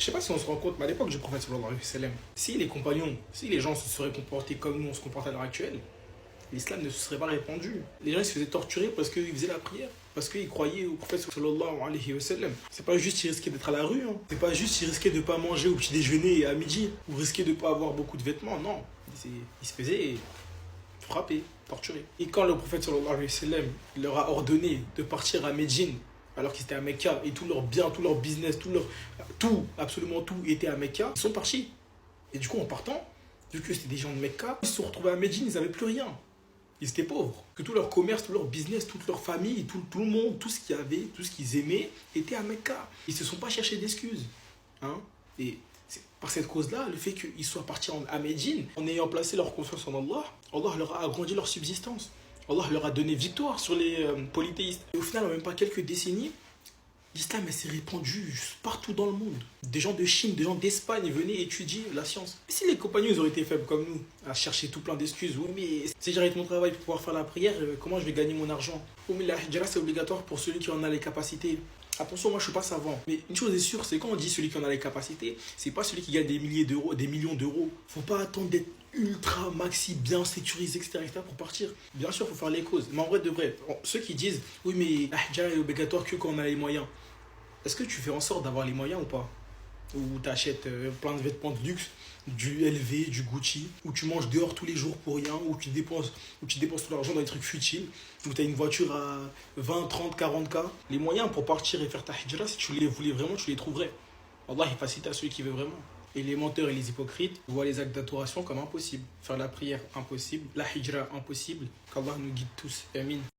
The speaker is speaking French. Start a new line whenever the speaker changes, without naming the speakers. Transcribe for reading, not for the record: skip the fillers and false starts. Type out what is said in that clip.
Je sais pas si on se rend compte, mais à l'époque du prophète sallallahu alayhi wa sallam, si les compagnons, si les gens se seraient comportés comme nous on se comporte à l'heure actuelle, l'islam ne se serait pas répandu. Les gens ils se faisaient torturer parce qu'ils faisaient la prière, parce qu'ils croyaient au prophète sallallahu alayhi wa sallam. C'est pas juste ils risquaient d'être à la rue, hein. C'est pas juste ils risquaient de pas manger au petit déjeuner et à midi, ou risquaient de pas avoir beaucoup de vêtements, non. Ils se faisaient frapper, torturer. Et quand le prophète sallallahu alayhi wa sallam leur a ordonné de partir à Médine, alors qu'ils étaient à Mecca, et tout leur bien, tout leur business, tout, absolument tout était à Mecca, ils sont partis. Et du coup, en partant, vu que c'était des gens de Mecca, ils se sont retrouvés à Médine, ils n'avaient plus rien. Ils étaient pauvres. Que tout leur commerce, tout leur business, toute leur famille, tout le monde, tout ce qu'ils avaient, tout ce qu'ils aimaient, était à Mecca. Ils ne se sont pas cherchés d'excuses. Hein. Et c'est par cette cause-là, le fait qu'ils soient partis à Médine, en ayant placé leur confiance en Allah, Allah leur a agrandi leur subsistance. Allah leur a donné victoire sur les polythéistes. Et au final, en même pas quelques décennies, l'islam s'est répandu partout dans le monde. Des gens de Chine, des gens d'Espagne venaient étudier la science. Et si les compagnons ils auraient été faibles comme nous, à chercher tout plein d'excuses, oui mais si j'arrête mon travail pour pouvoir faire la prière, comment je vais gagner mon argent? Oui mais la hijra c'est obligatoire pour celui qui en a les capacités. Attention, moi je suis pas savant. Mais une chose est sûre, c'est quand on dit celui qui en a les capacités, c'est pas celui qui gagne des milliers d'euros, des millions d'euros. Faut pas attendre d'être ultra maxi bien sécurisé, etc. pour partir. Bien sûr, faut faire les causes. Mais en vrai de vrai, ceux qui disent oui mais la hijra est obligatoire que quand on a les moyens. Est-ce que tu fais en sorte d'avoir les moyens ou pas? Ou tu achètes plein de vêtements de luxe, du LV, du Gucci, ou tu manges dehors tous les jours pour rien, ou tu dépenses tout l'argent dans des trucs futiles, ou tu as une voiture à 20, 30, 40K. Les moyens pour partir et faire ta hijra, si tu les voulais vraiment, tu les trouverais. Allah il facilite à celui qui veut vraiment. Et les menteurs et les hypocrites voient les actes d'adoration comme impossible. Faire la prière, impossible. La hijra, impossible. Qu'Allah nous guide tous. Amin.